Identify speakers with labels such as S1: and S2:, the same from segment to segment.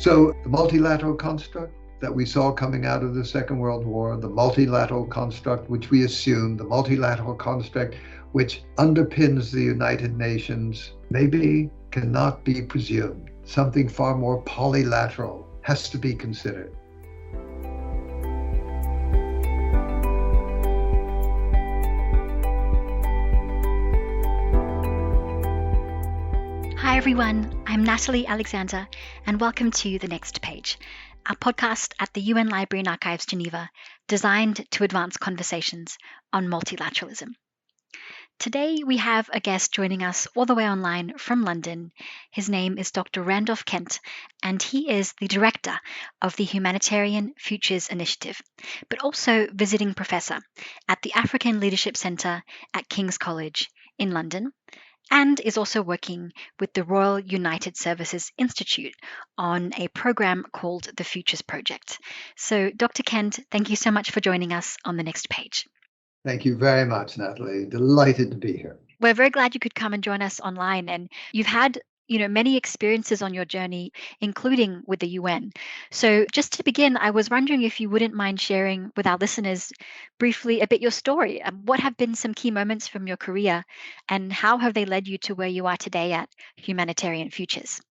S1: So the multilateral construct that we saw coming out of the Second World War, the multilateral construct which we assume, the multilateral construct which underpins the United Nations, maybe cannot be presumed. Something far more polylateral has to be considered.
S2: Hi everyone, I'm Natalie Alexander and welcome to The Next Page, our podcast at the UN Library and Archives Geneva, designed to advance conversations on multilateralism. Today we have a guest joining us all the way online from London. His name is Dr. Randolph Kent, and he is the director of the Humanitarian Futures Initiative, but also visiting professor at the African Leadership Centre at King's College in London, and is also working with the Royal United Services Institute on a program called the Futures Project. So, Dr. Kent, thank you so much for joining us on The Next Page.
S1: Thank you very much, Natalie. Delighted to be here.
S2: We're very glad you could come and join us online, and you've had many experiences on your journey, including with the UN. So just to begin, I was wondering if you wouldn't mind sharing with our listeners briefly a bit your story. What have been some key moments from your career, and how have they led you to where you are today at Humanitarian Futures?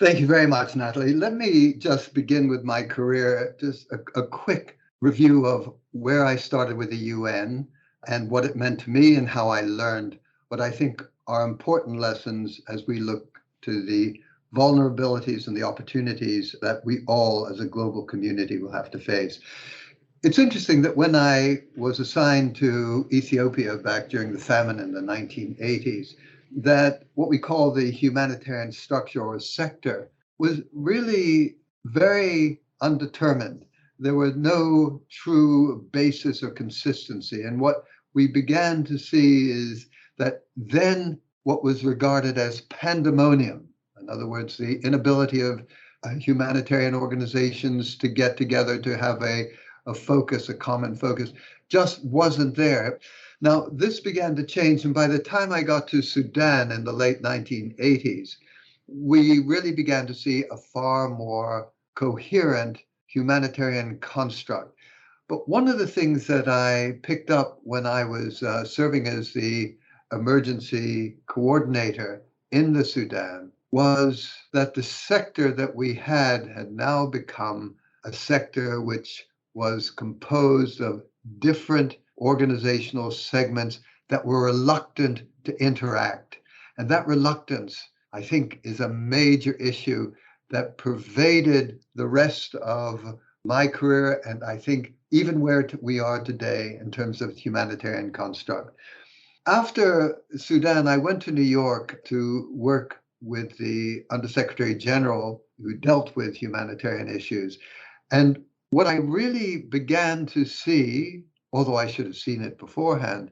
S1: Thank you very much, Natalie. Let me just begin with my career, just a quick review of where I started with the UN and what it meant to me and how I learned what I think are important lessons as we look to the vulnerabilities and the opportunities that we all as a global community will have to face. It's interesting that when I was assigned to Ethiopia back during the famine in the 1980s, that what we call the humanitarian structure or sector was really very undetermined. There was no true basis or consistency. And what we began to see is that then what was regarded as pandemonium, in other words, the inability of humanitarian organizations to get together to have a focus, a common focus, just wasn't there. Now, this began to change. And by the time I got to Sudan in the late 1980s, we really began to see a far more coherent humanitarian construct. But one of the things that I picked up when I was serving as the emergency coordinator in the Sudan was that the sector that we had now become a sector which was composed of different organizational segments that were reluctant to interact. And that reluctance, I think, is a major issue that pervaded the rest of my career, and I think even where we are today in terms of humanitarian construct. After Sudan, I went to New York to work with the Undersecretary General who dealt with humanitarian issues. And what I really began to see, although I should have seen it beforehand,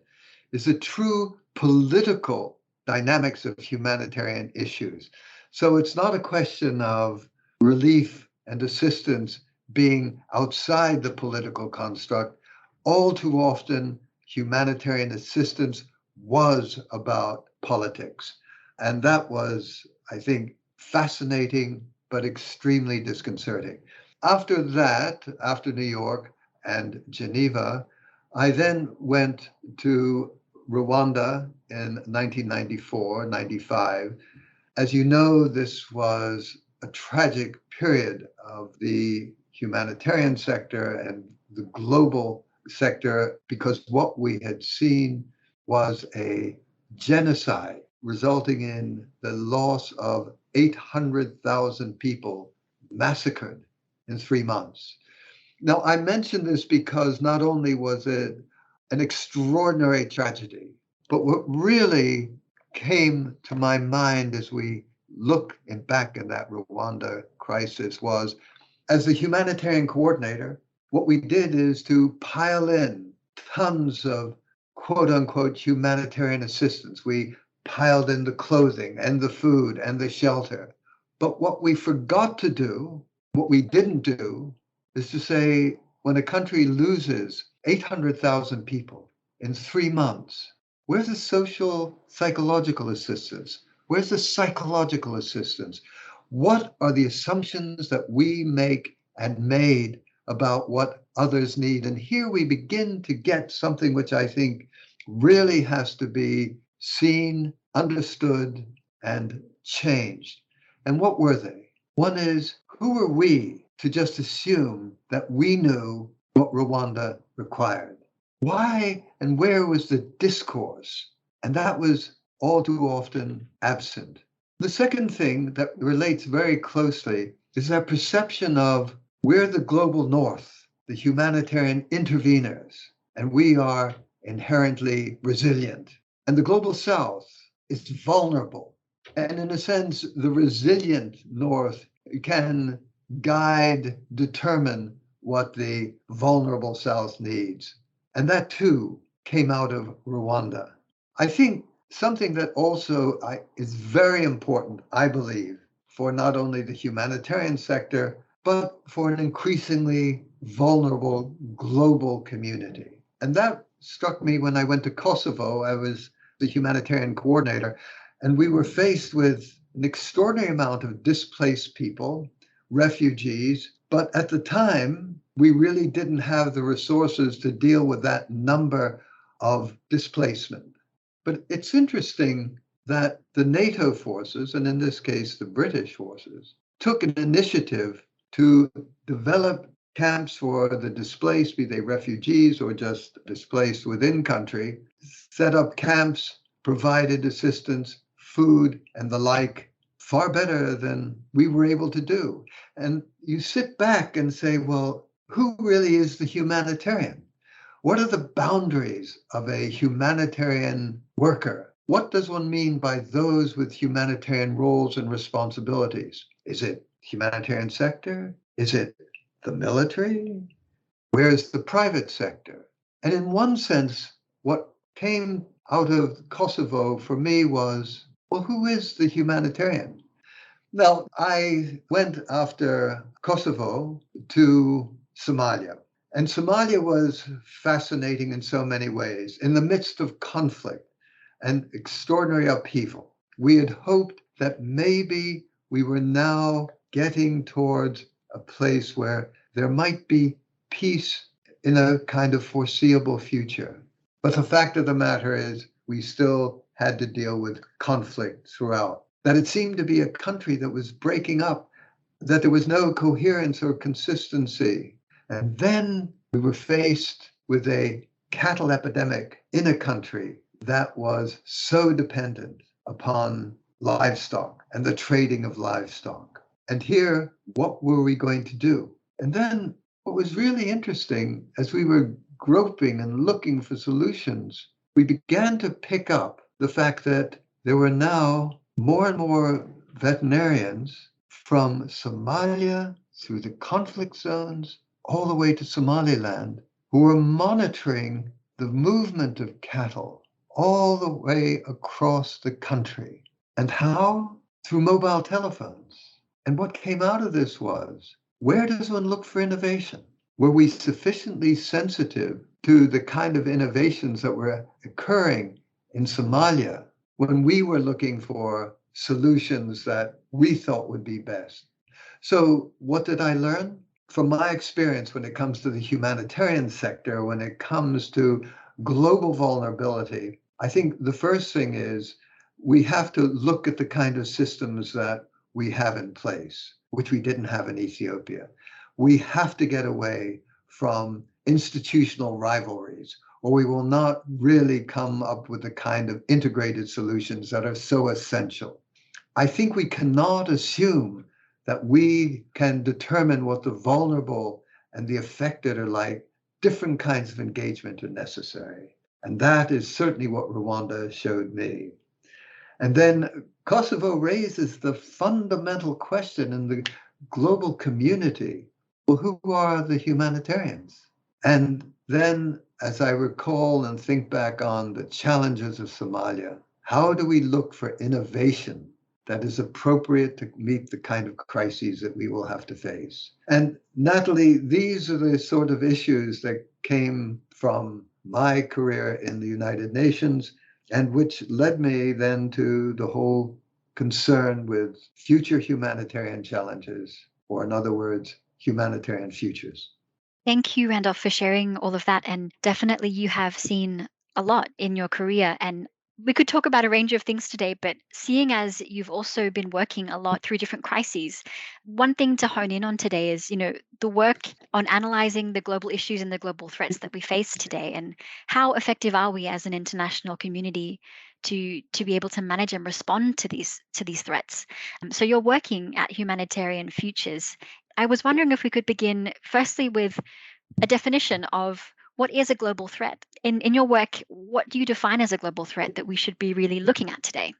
S1: is the true political dynamics of humanitarian issues. So it's not a question of relief and assistance being outside the political construct. All too often, humanitarian assistance was about politics. And that was, I think, fascinating, but extremely disconcerting. After that, after New York and Geneva, I then went to Rwanda in 1994-95. As you know, this was a tragic period of the humanitarian sector and the global sector, because what we had seen was a genocide resulting in the loss of 800,000 people massacred in 3 months. Now, I mention this because not only was it an extraordinary tragedy, but what really came to my mind as we look back at that Rwanda crisis was, as the humanitarian coordinator, what we did is to pile in tons of quote unquote humanitarian assistance. We piled in the clothing and the food and the shelter. But what we forgot to do, what we didn't do, is to say, when a country loses 800,000 people in 3 months, where's the social, psychological assistance? Where's the psychological assistance? What are the assumptions that we make and made about what others need? And here we begin to get something which I think really has to be seen, understood, and changed. And what were they? One is, who are we to just assume that we knew what Rwanda required? Why and where was the discourse? And that was all too often absent. The second thing that relates very closely is our perception of we're the global north, the humanitarian interveners, and we are inherently resilient. And the global south is vulnerable. And in a sense, the resilient north can guide, determine what the vulnerable south needs. And that too came out of Rwanda. I think something that also is very important, I believe, for not only the humanitarian sector, but for an increasingly vulnerable global community. And that struck me when I went to Kosovo. I was the Humanitarian Coordinator, and we were faced with an extraordinary amount of displaced people, refugees, but at the time, we really didn't have the resources to deal with that number of displacement. But it's interesting that the NATO forces, and in this case, the British forces, took an initiative to develop camps for the displaced, be they refugees or just displaced within country, set up camps, provided assistance, food, and the like, far better than we were able to do. And you sit back and say, well, who really is the humanitarian? What are the boundaries of a humanitarian worker? What does one mean by those with humanitarian roles and responsibilities? Is it humanitarian sector? Is it the military? Where's the private sector? And in one sense, what came out of Kosovo for me was, well, who is the humanitarian? Now, I went after Kosovo to Somalia. And Somalia was fascinating in so many ways. In the midst of conflict and extraordinary upheaval, we had hoped that maybe we were now getting towards a place where there might be peace in a kind of foreseeable future. But the fact of the matter is, we still had to deal with conflict throughout. That it seemed to be a country that was breaking up, that there was no coherence or consistency. And then we were faced with a cattle epidemic in a country that was so dependent upon livestock and the trading of livestock. And here, what were we going to do? And then what was really interesting, as we were groping and looking for solutions, we began to pick up the fact that there were now more and more veterinarians from Somalia through the conflict zones all the way to Somaliland who were monitoring the movement of cattle all the way across the country. And how? Through mobile telephones. And what came out of this was, where does one look for innovation? Were we sufficiently sensitive to the kind of innovations that were occurring in Somalia when we were looking for solutions that we thought would be best? So what did I learn? From my experience when it comes to the humanitarian sector, when it comes to global vulnerability, I think the first thing is we have to look at the kind of systems that we have in place, which we didn't have in Ethiopia. We have to get away from institutional rivalries, or we will not really come up with the kind of integrated solutions that are so essential. I think we cannot assume that we can determine what the vulnerable and the affected are like. Different kinds of engagement are necessary. And that is certainly what Rwanda showed me. And then Kosovo raises the fundamental question in the global community, well, who are the humanitarians? And then, as I recall and think back on the challenges of Somalia, how do we look for innovation that is appropriate to meet the kind of crises that we will have to face? And Natalie, these are the sort of issues that came from my career in the United Nations, and which led me then to the whole concerned with future humanitarian challenges, or in other words, humanitarian futures.
S2: Thank you, Randolph, for sharing all of that. And definitely, you have seen a lot in your career. And we could talk about a range of things today, but seeing as you've also been working a lot through different crises, one thing to hone in on today is, the work on analyzing the global issues and the global threats that we face today, and how effective are we as an international community to be able to manage and respond to these threats. So you're working at Humanitarian Futures. I was wondering if we could begin firstly with a definition of what is a global threat. In your work, what do you define as a global threat that we should be really looking at today?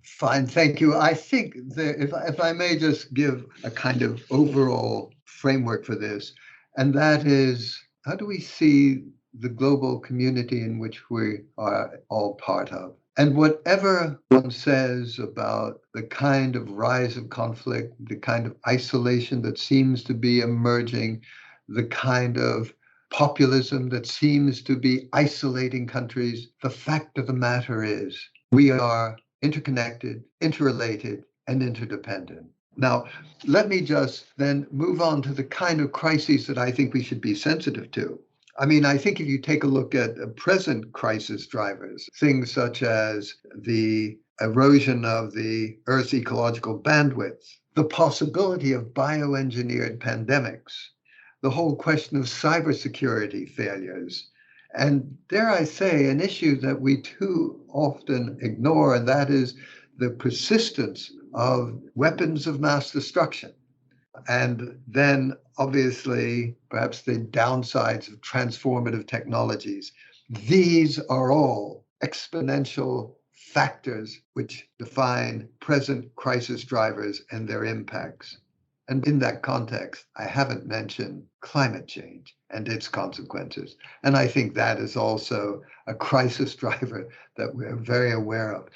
S1: Fine, thank you. I think that if I may just give a kind of overall framework for this, and that is, how do we see the global community in which we are all part of? And whatever one says about the kind of rise of conflict, the kind of isolation that seems to be emerging, the kind of populism that seems to be isolating countries, the fact of the matter is we are interconnected, interrelated, and interdependent. Now, let me just then move on to the kind of crises that I think we should be sensitive to. I think if you take a look at present crisis drivers, things such as the erosion of the Earth's ecological bandwidth, the possibility of bioengineered pandemics, the whole question of cybersecurity failures, and dare I say, an issue that we too often ignore, and that is the persistence of weapons of mass destruction. And then, obviously, perhaps the downsides of transformative technologies. These are all exponential factors which define present crisis drivers and their impacts. And in that context, I haven't mentioned climate change and its consequences. And I think that is also a crisis driver that we're very aware of.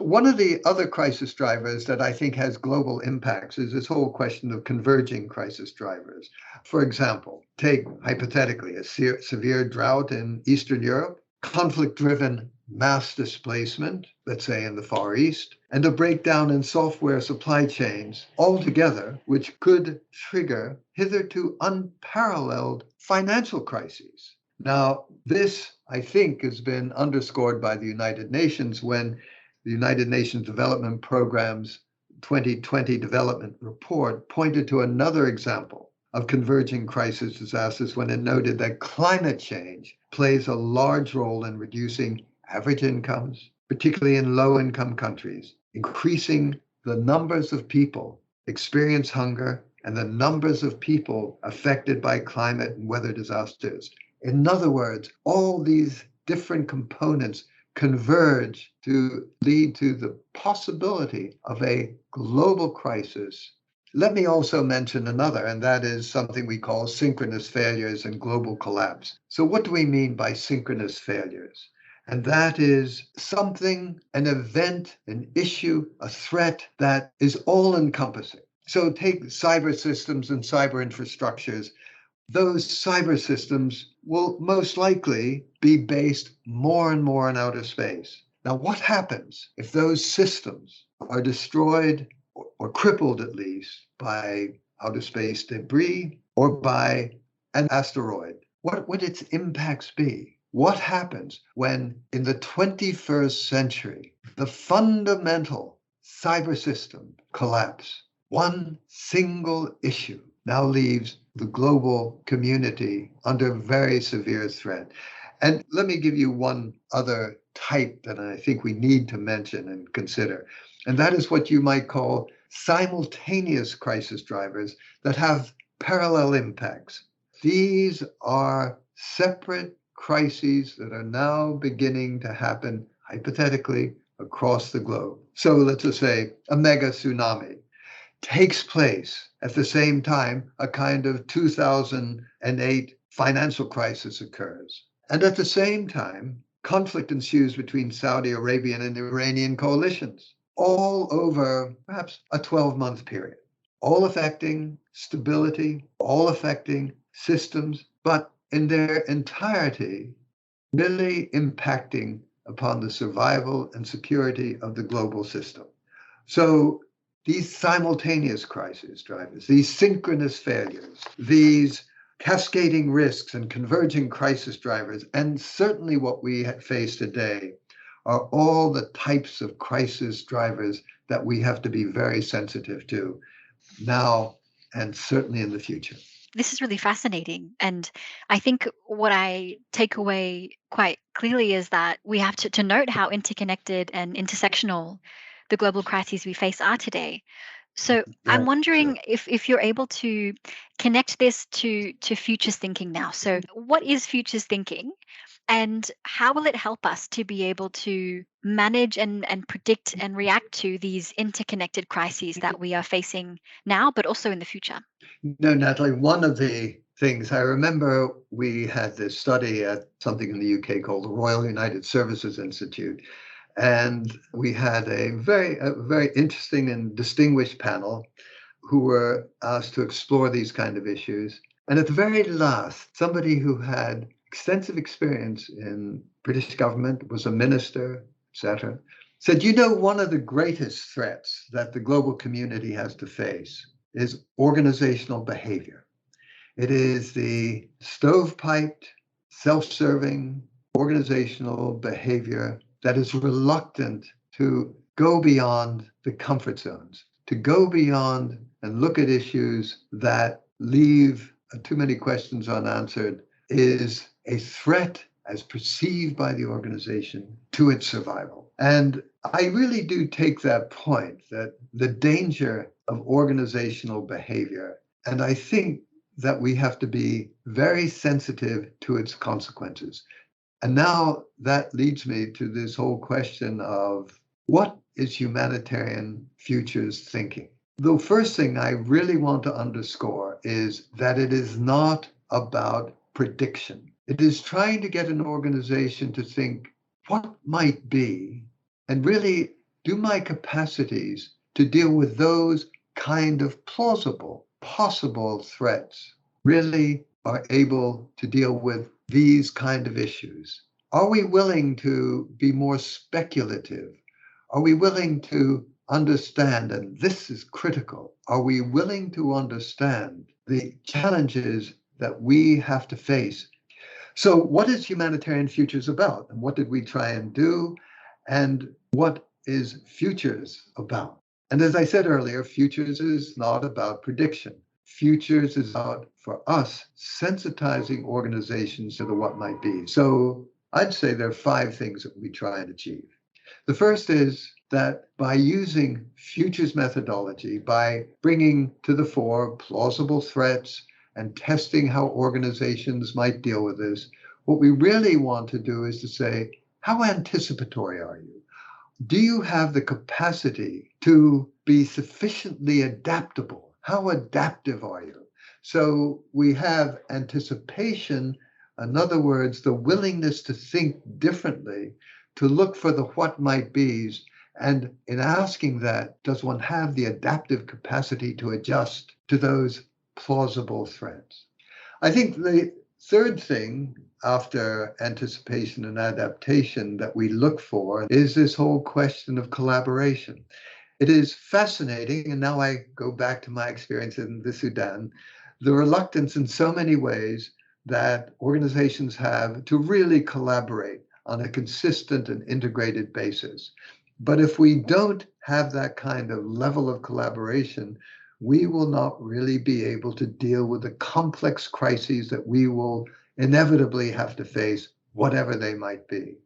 S1: One of the other crisis drivers that I think has global impacts is this whole question of converging crisis drivers. For example, take hypothetically a severe drought in Eastern Europe, conflict-driven mass displacement, let's say in the Far East, and a breakdown in software supply chains altogether, which could trigger hitherto unparalleled financial crises. Now, this, I think, has been underscored by the United Nations when the United Nations Development Programme's 2020 Development Report pointed to another example of converging crisis disasters when it noted that climate change plays a large role in reducing average incomes, particularly in low-income countries, increasing the numbers of people experience hunger and the numbers of people affected by climate and weather disasters. In other words, all these different components converge to lead to the possibility of a global crisis. Let me also mention another, and that is something we call synchronous failures and global collapse. So what do we mean by synchronous failures? And that is something, an event, an issue, a threat that is all-encompassing. So take cyber systems and cyber infrastructures. Those cyber systems will most likely be based more and more in outer space. Now, what happens if those systems are destroyed or crippled at least by outer space debris or by an asteroid? What would its impacts be? What happens when, in the 21st century, the fundamental cyber system collapse? One single issue now leaves the global community under very severe threat. And let me give you one other type that I think we need to mention and consider. And that is what you might call simultaneous crisis drivers that have parallel impacts. These are separate crises that are now beginning to happen, hypothetically, across the globe. So let's just say a mega tsunami takes place at the same time a kind of 2008 financial crisis occurs. And at the same time, conflict ensues between Saudi Arabian and Iranian coalitions, all over perhaps a 12-month period, all affecting stability, all affecting systems, but in their entirety, really impacting upon the survival and security of the global system. So these simultaneous crisis drivers, these synchronous failures, these cascading risks and converging crisis drivers, and certainly what we face today are all the types of crisis drivers that we have to be very sensitive to now and certainly in the future.
S2: This is really fascinating. And I think what I take away quite clearly is that we have to note how interconnected and intersectional the global crises we face are today. So I'm
S1: Yeah,
S2: wondering
S1: sure.
S2: if you're able to connect this to futures thinking now. So what is futures thinking? And how will it help us to be able to manage and predict and react to these interconnected crises that we are facing now, but also in the future?
S1: No, Natalie, one of the things I remember, we had this study at something in the UK called the Royal United Services Institute. And we had a very interesting and distinguished panel who were asked to explore these kind of issues. And at the very last, somebody who had extensive experience in British government, was a minister, etc., said, one of the greatest threats that the global community has to face is organizational behavior. It is the stovepiped, self-serving organizational behavior that is reluctant to go beyond the comfort zones, to go beyond and look at issues that leave too many questions unanswered, is a threat as perceived by the organization to its survival. And I really do take that point, that the danger of organizational behavior, and I think that we have to be very sensitive to its consequences. And now that leads me to this whole question of what is humanitarian futures thinking? The first thing I really want to underscore is that it is not about prediction. It is trying to get an organization to think what might be, and really do my capacities to deal with those kind of plausible, possible threats really are able to deal with these kind of issues? Are we willing to be more speculative? Are we willing to understand, and this is critical, are we willing to understand the challenges that we have to face? So what is Humanitarian Futures about? And what did we try and do? And what is Futures about? And as I said earlier, Futures is not about prediction. Futures is about, for us, sensitizing organizations to the what might be. So I'd say there are 5 things that we try and achieve. The first is that by using futures methodology, by bringing to the fore plausible threats and testing how organizations might deal with this, what we really want to do is to say, how anticipatory are you? Do you have the capacity to be sufficiently adaptable? How adaptive are you? So we have anticipation, in other words, the willingness to think differently, to look for the what might be's. And in asking that, does one have the adaptive capacity to adjust to those plausible threats? I think the third thing after anticipation and adaptation that we look for is this whole question of collaboration. It is fascinating, and now I go back to my experience in the Sudan, the reluctance in so many ways that organizations have to really collaborate on a consistent and integrated basis. But if we don't have that kind of level of collaboration, we will not really be able to deal with the complex crises that we will inevitably have to face, whatever they might be.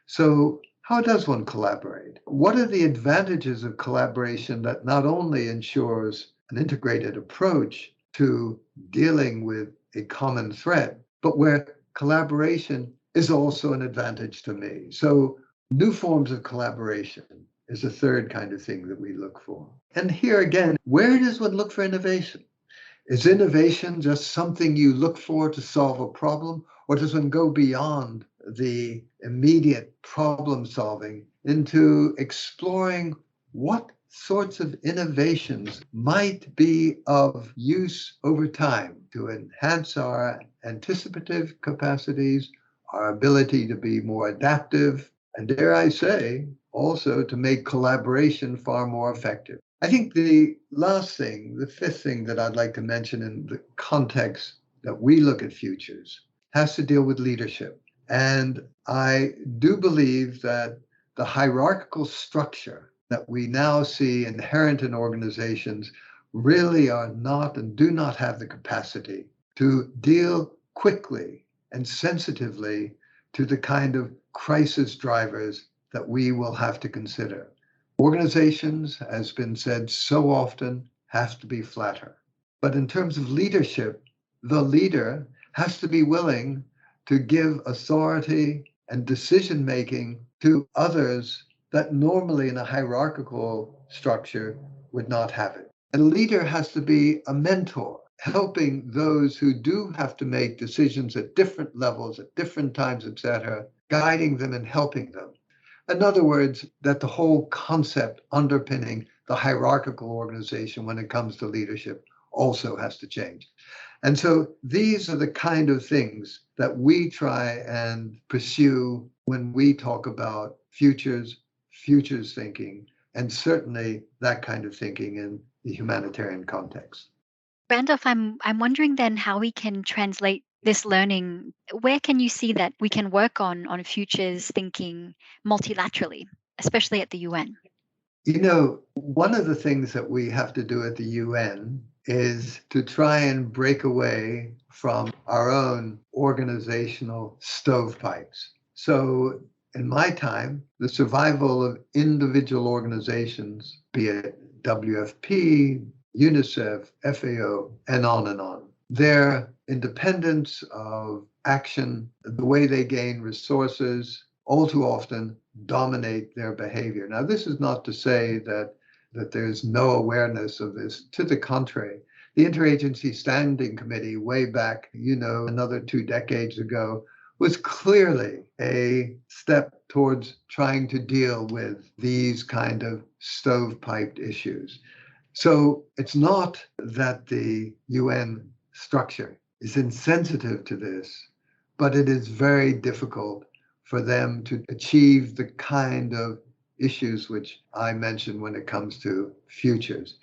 S1: So how does one collaborate? What are the advantages of collaboration that not only ensures an integrated approach to dealing with a common threat, but where collaboration is also an advantage to me? So new forms of collaboration is a third kind of thing that we look for. And here again, where does one look for innovation? Is innovation just something you look for to solve a problem, or does one go beyond the immediate problem solving into exploring what sorts of innovations might be of use over time to enhance our anticipative capacities, our ability to be more adaptive, and dare I say, also to make collaboration far more effective. I think the last thing, the fifth thing that I'd like to mention in the context that we look at futures has to deal with leadership. And I do believe that the hierarchical structure that we now see inherent in organizations really are not and do not have the capacity to deal quickly and sensitively to the kind of crisis drivers that we will have to consider. Organizations, as been said so often, have to be flatter. But in terms of leadership, the leader has to be willing to give authority and decision making to others that normally in a hierarchical structure would not have it. And a leader has to be a mentor, helping those who do have to make decisions at different levels, at different times, etc., guiding them and helping them. In other words, that the whole concept underpinning the hierarchical organization when it comes to leadership also has to change. And so these are the kind of things that we try and pursue when we talk about futures thinking, and certainly that kind of thinking in the humanitarian context.
S2: Randolph, I'm wondering then how we can translate this learning. Where can you see that we can work on futures thinking multilaterally, especially at the UN?
S1: You know, one of the things that we have to do at the UN is to try and break away from our own organizational stovepipes. So in my time, the survival of individual organizations, be it WFP, UNICEF, FAO, and on, their independence of action, the way they gain resources, all too often dominate their behavior. Now, this is not to say that there's no awareness of this. To the contrary, the Interagency Standing Committee way back, another 2 decades ago, was clearly a step towards trying to deal with these kind of stovepiped issues. So it's not that the UN structure is insensitive to this, but it is very difficult for them to achieve the kind of issues which I mentioned when it comes to futures.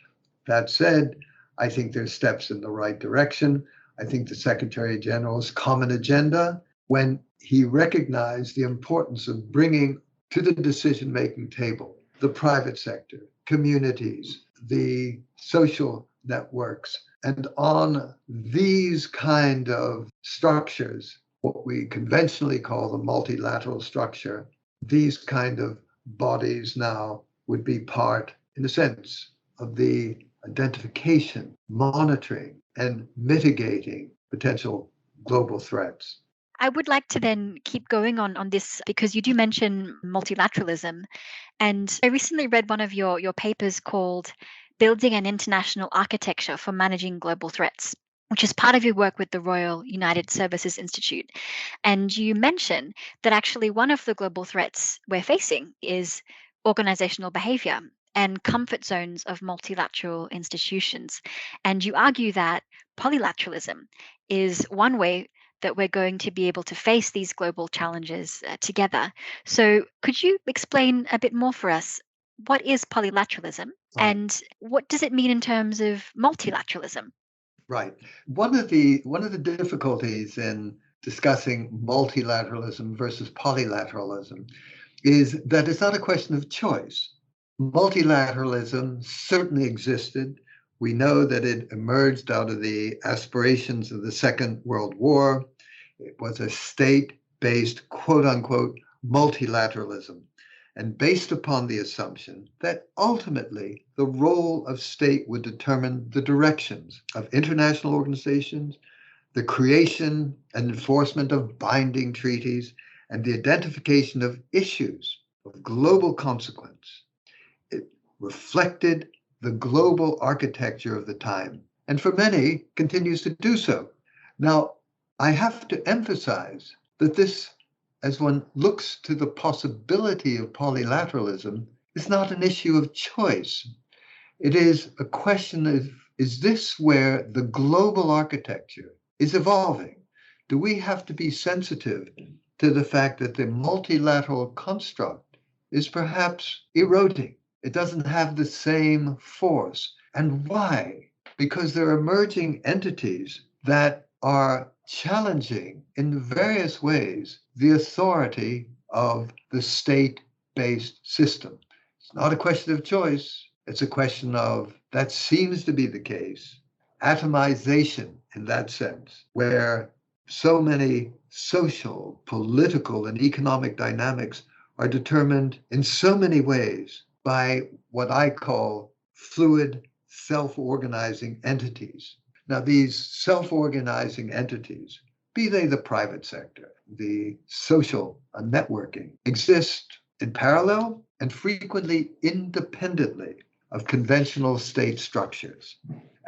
S1: That said, I think there's steps in the right direction. I think the Secretary General's common agenda, when he recognized the importance of bringing to the decision-making table the private sector, communities, the social networks, and on these kind of structures, what we conventionally call the multilateral structure, these kind of bodies now would be part, in a sense, of the identification, monitoring, and mitigating potential global threats.
S2: I would like to then keep going on this because you do mention multilateralism. And I recently read one of your papers called Building an International Architecture for Managing Global Threats, which is part of your work with the Royal United Services Institute. And you mention that actually one of the global threats we're facing is organizational behavior and comfort zones of multilateral institutions. And you argue that polylateralism is one way that we're going to be able to face these global challenges together. So could you explain a bit more for us? What is polylateralism and what does it mean in terms of multilateralism?
S1: Right. One of the difficulties in discussing multilateralism versus polylateralism is that it's not a question of choice. Multilateralism certainly existed. We know that it emerged out of the aspirations of the Second World War. It was a state-based, quote unquote, multilateralism, and based upon the assumption that ultimately the role of state would determine the directions of international organizations, the creation and enforcement of binding treaties, and the identification of issues of global consequence. It reflected the global architecture of the time, and for many continues to do so. Now, I have to emphasize that this, as one looks to the possibility of polylateralism, is not an issue of choice. It is a question of, is this where the global architecture is evolving? Do we have to be sensitive to the fact that the multilateral construct is perhaps eroding. It doesn't have the same force. And why? Because there are emerging entities that are challenging in various ways the authority of the state-based system. It's not a question of choice. It's a question of, that seems to be the case, atomization in that sense, where so many social, political, and economic dynamics are determined in so many ways by what I call fluid, self-organizing entities. Now, these self-organizing entities, be they the private sector, the social networking, exist in parallel and frequently independently of conventional state structures.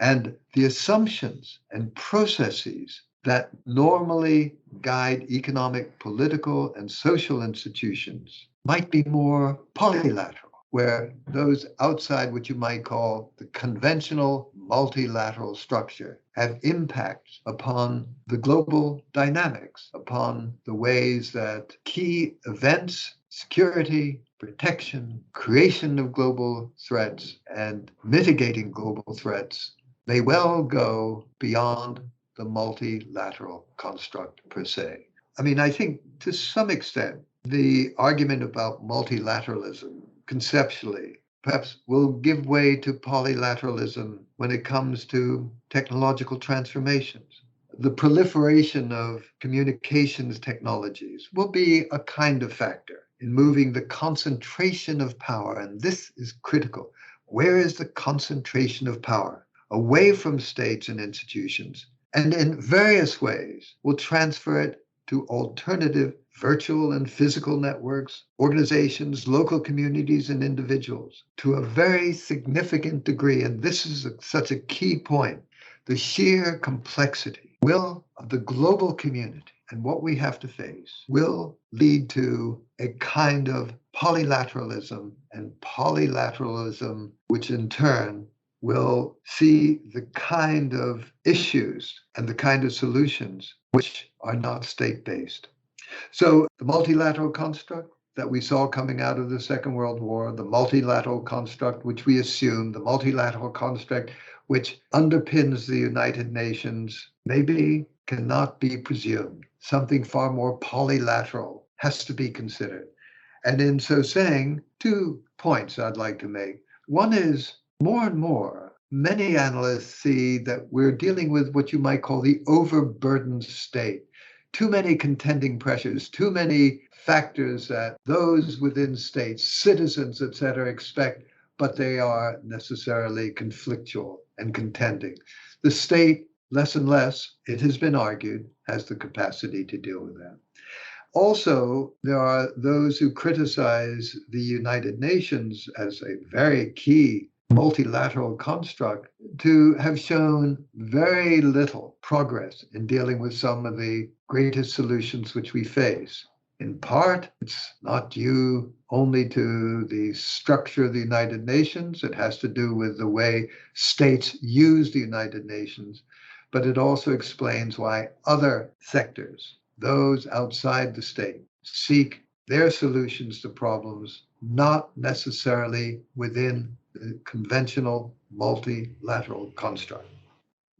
S1: And the assumptions and processes that normally guide economic, political, and social institutions might be more polylateral, where those outside what you might call the conventional multilateral structure have impacts upon the global dynamics, upon the ways that key events, security, protection, creation of global threats, and mitigating global threats may well go beyond the multilateral construct per se. I mean, I think to some extent, the argument about multilateralism conceptually perhaps will give way to polylateralism when it comes to technological transformations. The proliferation of communications technologies will be a kind of factor in moving the concentration of power, and this is critical. Where is the concentration of power? Away from states and institutions, and in various ways will transfer it to alternative virtual and physical networks, organizations, local communities, and individuals to a very significant degree. And this is such a key point. The sheer complexity of the global community and what we have to face will lead to a kind of polylateralism, and polylateralism, which in turn will see the kind of issues and the kind of solutions which are not state-based. So the multilateral construct that we saw coming out of the Second World War, the multilateral construct which we assume, the multilateral construct which underpins the United Nations, maybe cannot be presumed. Something far more polylateral has to be considered. And in so saying, 2 points I'd like to make. One is, more and more, many analysts see that we're dealing with what you might call the overburdened state. Too many contending pressures, too many factors that those within states, citizens, etc., expect, but they are necessarily conflictual and contending. The state, less and less, it has been argued, has the capacity to deal with that. Also, there are those who criticize the United Nations as a very key multilateral construct to have shown very little progress in dealing with some of the greatest solutions which we face. In part, it's not due only to the structure of the United Nations. It has to do with the way states use the United Nations, but it also explains why other sectors, those outside the state, seek their solutions to problems not necessarily within the conventional multilateral construct.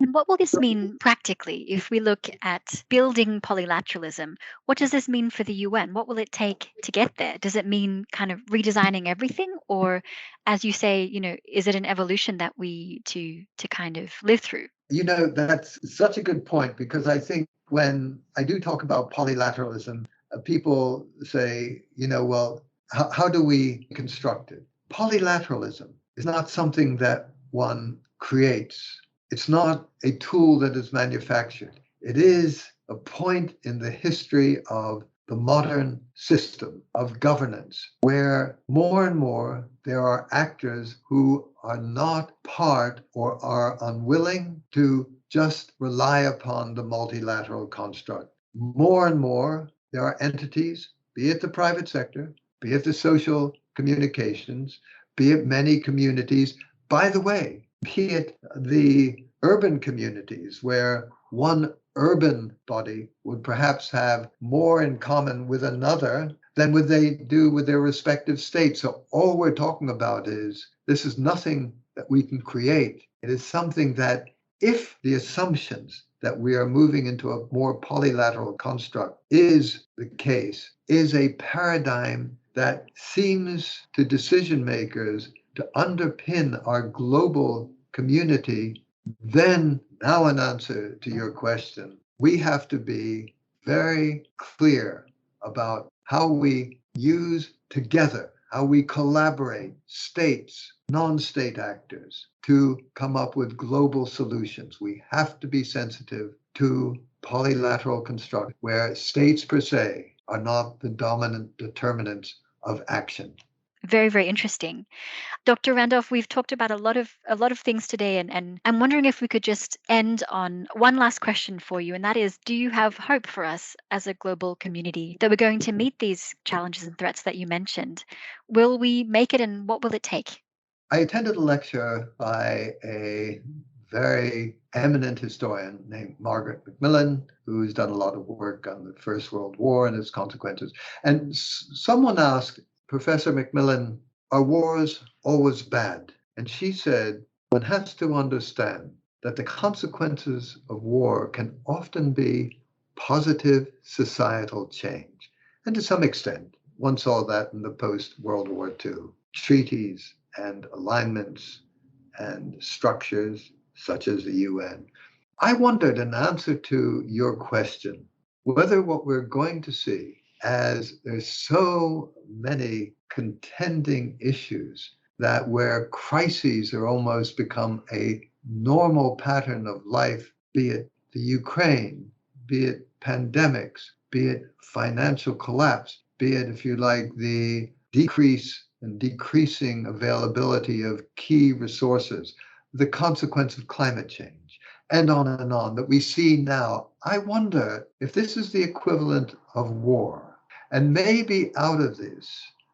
S2: And what will this mean practically if we look at building polylateralism? What does this mean for the UN? What will it take to get there? Does it mean kind of redesigning everything? Or, as you say, is it an evolution that we to kind of live through?
S1: That's such a good point, because I think when I do talk about polylateralism, people say, well, how do we construct it? Polylateralism is not something that one creates. It's not a tool that is manufactured. It is a point in the history of the modern system of governance where more and more there are actors who are not part or are unwilling to just rely upon the multilateral construct. More and more there are entities, be it the private sector, be it the social communications, be it many communities, by the way, be it the urban communities where one urban body would perhaps have more in common with another than would they do with their respective states. So all we're talking about is this is nothing that we can create. It is something that, if the assumptions that we are moving into a more polylateral construct is the case, is a paradigm that seems to decision makers to underpin our global community, then now in answer to your question, we have to be very clear about how we use together, how we collaborate, states, non-state actors, to come up with global solutions. We have to be sensitive to polylateral construct where states per se are not the dominant determinants of action.
S2: Very, very interesting. Dr. Randolph, we've talked about a lot of things today, and I'm wondering if we could just end on one last question for you, and that is, do you have hope for us as a global community that we're going to meet these challenges and threats that you mentioned? Will we make it, and what will it take?
S1: I attended a lecture by a very eminent historian named Margaret Macmillan, who's done a lot of work on the First World War and its consequences. And someone asked Professor Macmillan, are wars always bad? And she said, one has to understand that the consequences of war can often be positive societal change. And to some extent, one saw that in the post-World War II. Treaties and alignments and structures such as the UN. I wondered, in answer to your question, whether what we're going to see, as there's so many contending issues that where crises are almost become a normal pattern of life, be it the Ukraine, be it pandemics, be it financial collapse, be it, if you like, the decrease and decreasing availability of key resources, the consequence of climate change, and on, that we see now. I wonder if this is the equivalent of war. And maybe out of this,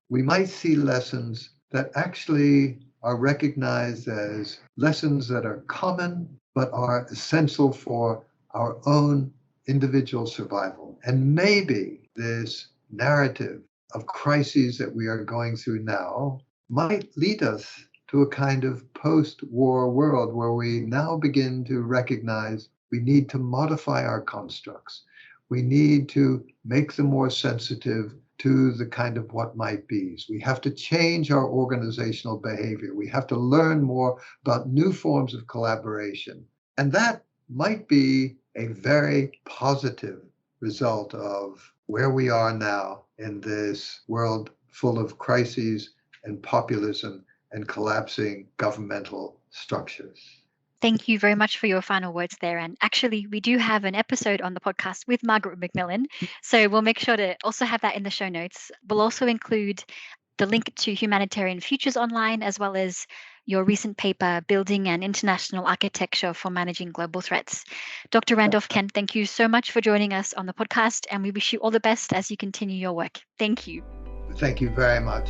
S1: we might see lessons that actually are recognized as lessons that are common, but are essential for our own individual survival. And maybe this narrative of crises that we are going through now might lead us to a kind of post-war world where we now begin to recognize we need to modify our constructs. We need to make them more sensitive to the kind of what might be's. We have to change our organizational behavior. We have to learn more about new forms of collaboration. And that might be a very positive result of where we are now in this world full of crises and populism and collapsing governmental structures.
S2: Thank you very much for your final words there. And actually, we do have an episode on the podcast with Margaret Macmillan. So we'll make sure to also have that in the show notes. We'll also include the link to Humanitarian Futures Online, as well as your recent paper, Building an International Architecture for Managing Global Threats. Dr. Randolph Kent, thank you so much for joining us on the podcast, and we wish you all the best as you continue your work. Thank you.
S1: Thank you very much.